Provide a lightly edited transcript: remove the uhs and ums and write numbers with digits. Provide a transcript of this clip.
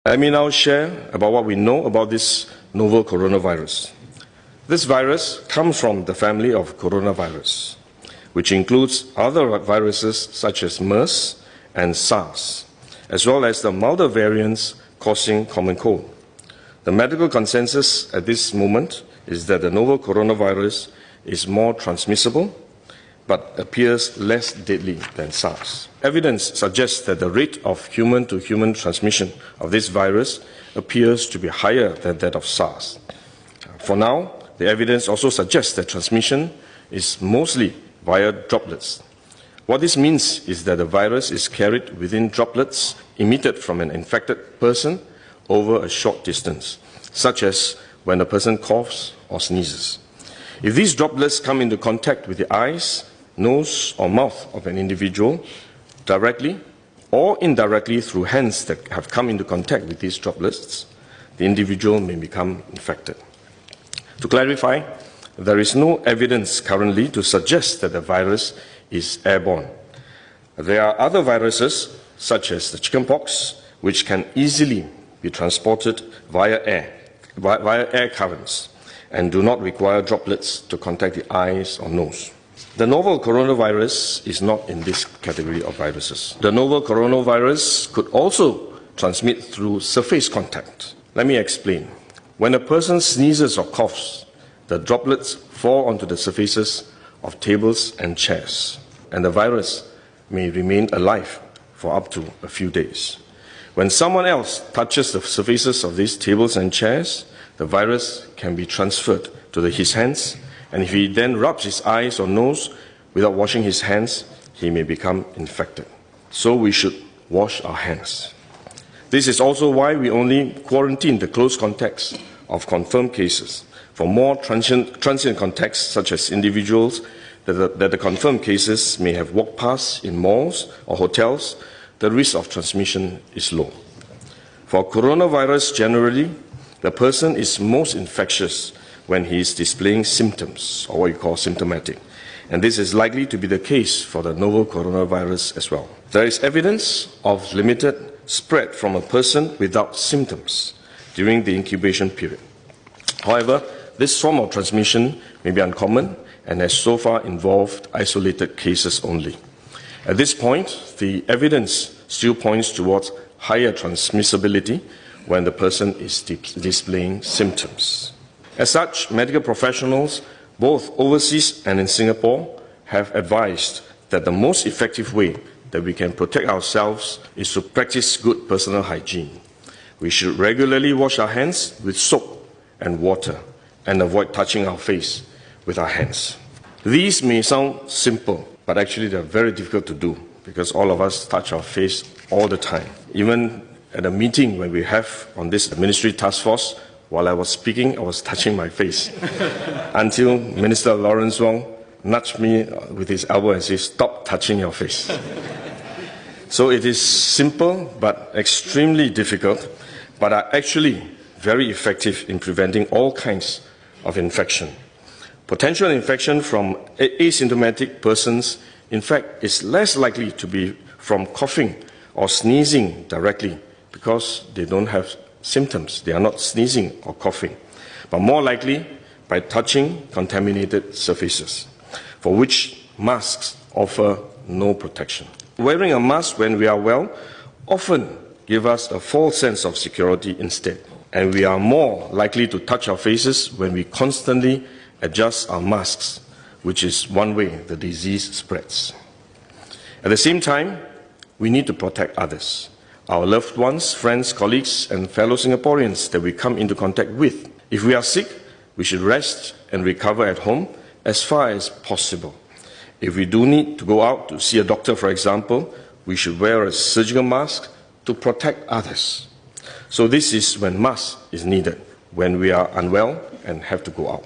Let me now share about what we know about this novel coronavirus. This virus comes from the family of coronavirus, which includes other viruses such as MERS and SARS, as well as the milder variants causing common cold. The medical consensus at this moment is that the novel coronavirus is more transmissible but appears less deadly than SARS. Evidence suggests that the rate of human-to-human transmission of this virus appears to be higher than that of SARS. For now, the evidence also suggests that transmission is mostly via droplets. What this means is that the virus is carried within droplets emitted from an infected person over a short distance, such as when a person coughs or sneezes. If these droplets come into contact with the eyes, nose or mouth of an individual, directly or indirectly through hands that have come into contact with these droplets, the individual may become infected. To clarify, there is no evidence currently to suggest that the virus is airborne. There are other viruses, such as the chickenpox, which can easily be transported via air currents and do not require droplets to contact the eyes or nose. The novel coronavirus is not in this category of viruses. The novel coronavirus could also transmit through surface contact. Let me explain. When a person sneezes or coughs, the droplets fall onto the surfaces of tables and chairs, and the virus may remain alive for up to a few days. When someone else touches the surfaces of these tables and chairs, the virus can be transferred to his hands, and if he then rubs his eyes or nose without washing his hands, he may become infected. So we should wash our hands. This is also why we only quarantine the close contacts of confirmed cases. For more transient contacts, such as individuals that the confirmed cases may have walked past in malls or hotels, the risk of transmission is low. For coronavirus generally, the person is most infectious when he is displaying symptoms, or what you call symptomatic. And this is likely to be the case for the novel coronavirus as well. There is evidence of limited spread from a person without symptoms during the incubation period. However, this form of transmission may be uncommon and has so far involved isolated cases only. At this point, the evidence still points towards higher transmissibility when the person is displaying symptoms. As such, medical professionals, both overseas and in Singapore, have advised that the most effective way that we can protect ourselves is to practice good personal hygiene. We should regularly wash our hands with soap and water and avoid touching our face with our hands. These may sound simple, but actually they're very difficult to do because all of us touch our face all the time. Even at a meeting when we have on this ministry task force, while I was speaking, I was touching my face until Minister Lawrence Wong nudged me with his elbow and said, "Stop touching your face." So it is simple but extremely difficult, but are actually very effective in preventing all kinds of infection. Potential infection from asymptomatic persons, in fact, is less likely to be from coughing or sneezing directly because they don't have symptoms. They are not sneezing or coughing, but more likely by touching contaminated surfaces, for which masks offer no protection. Wearing a mask when we are well often gives us a false sense of security instead, and we are more likely to touch our faces when we constantly adjust our masks, which is one way the disease spreads. At the same time, we need to protect others, our loved ones, friends, colleagues, and fellow Singaporeans that we come into contact with. If we are sick, we should rest and recover at home as far as possible. If we do need to go out to see a doctor, for example, we should wear a surgical mask to protect others. So this is when mask is needed, when we are unwell and have to go out.